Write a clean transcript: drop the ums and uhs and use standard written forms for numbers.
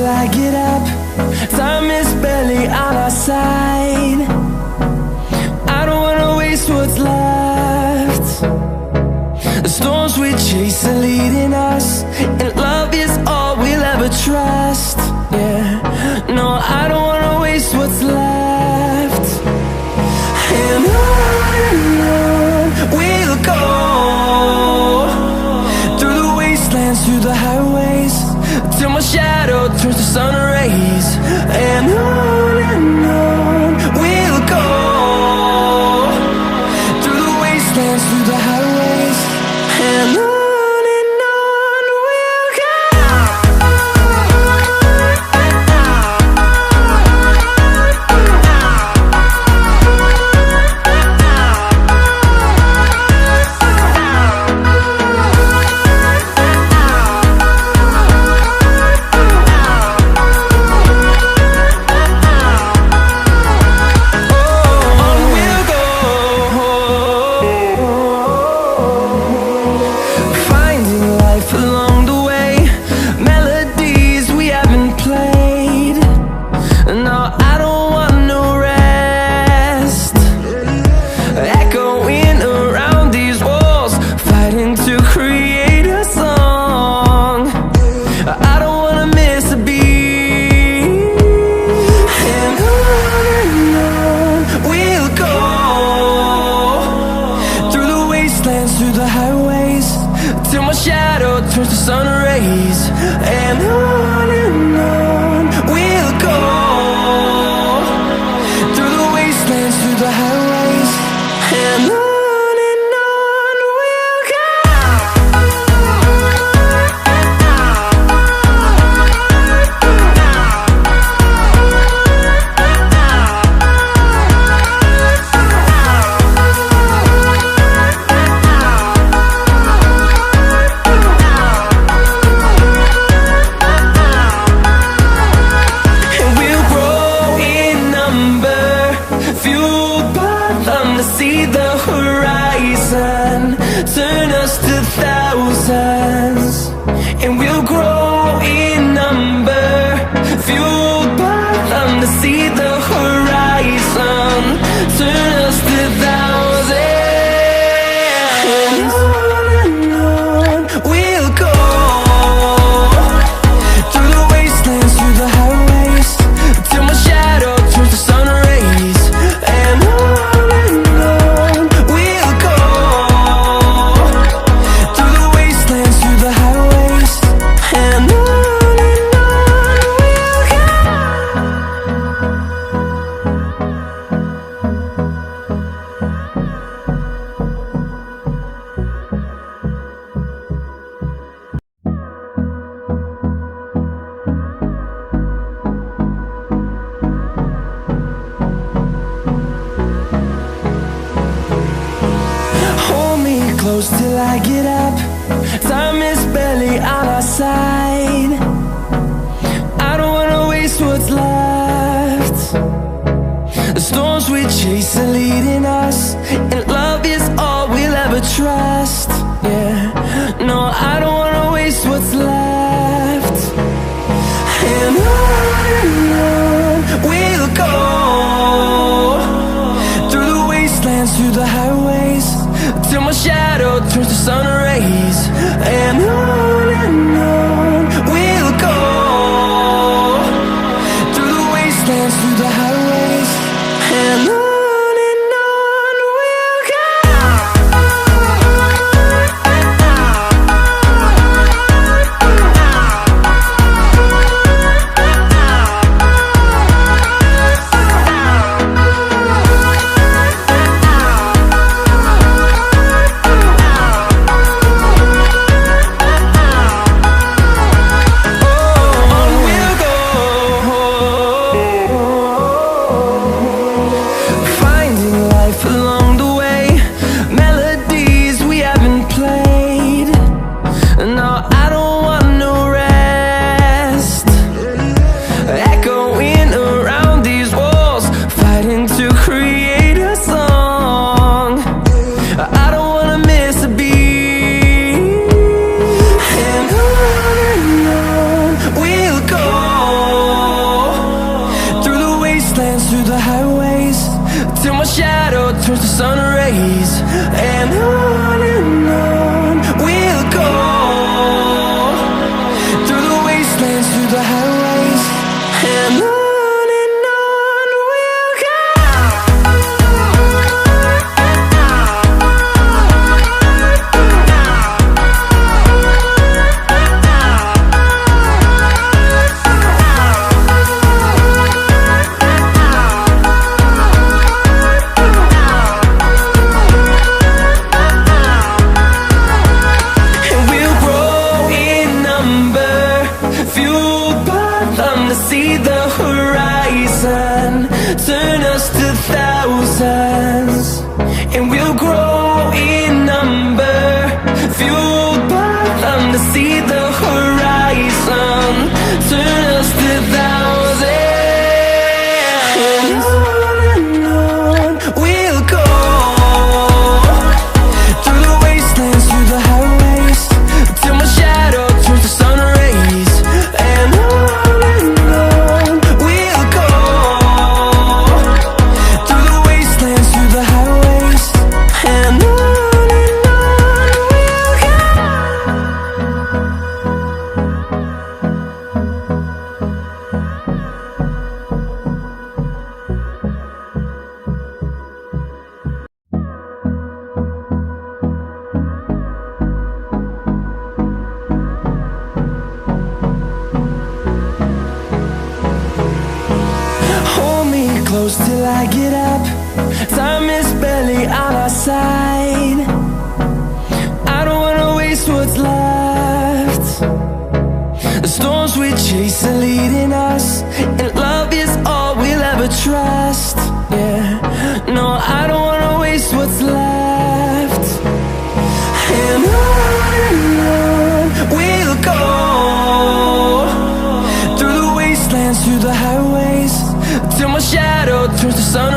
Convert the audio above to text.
I get up. Time is barely on our side. I don't wanna waste what's left. The storms we chase are leading us, and love is all we'll ever trust. Yeah, no, I don't wanna waste what's left. And on we'll go, through the wastelands, through the highways, till my shadow turns to sun rays. And on we'll go, through the wastelands, through the highways, and on we'll go. Through the highways, till my shadow turns to sun rays. And on we'll go, through the wastelands, through the highways, and on we'll go. See the horizon turn us to thousands, and we'll grow in number, fueled by them. To see the horizon turn us to thousands, and on we'll go, through the wastelands, through the highways, till my shadow turns to sun rays. And close till I get up. Time is barely on our side. I don't wanna waste what's left. The storms we chase are leading us, and love is all we'll ever trust. Yeah, no, I don't wanna waste what's left. And on we'll go, through the wastelands, through the highways, till my shadow turns to sun rays. And on we'll go, through the wastelands, through the highways, and on we'll go. wastelands, through the highways, till my shadow turns to sun rays. And on we'll go, through the wastelands, through the highways, and on we'll go. See the horizon, turn us to thousands, and we'll grow in number, fueled by them. To see the horizon, turn us to thousands, and on we'll go, through the wastelands, through the highways, till my shadow turns to sun rays. And close till I get up. Time is barely on our side. I don't wanna waste what's left. The storms we chase are leading us, and love is all we'll ever trust. Yeah, no, I don't wanna waste what's left. And on we'll go, through the wastelands, through the highways, till my shadow turns to sun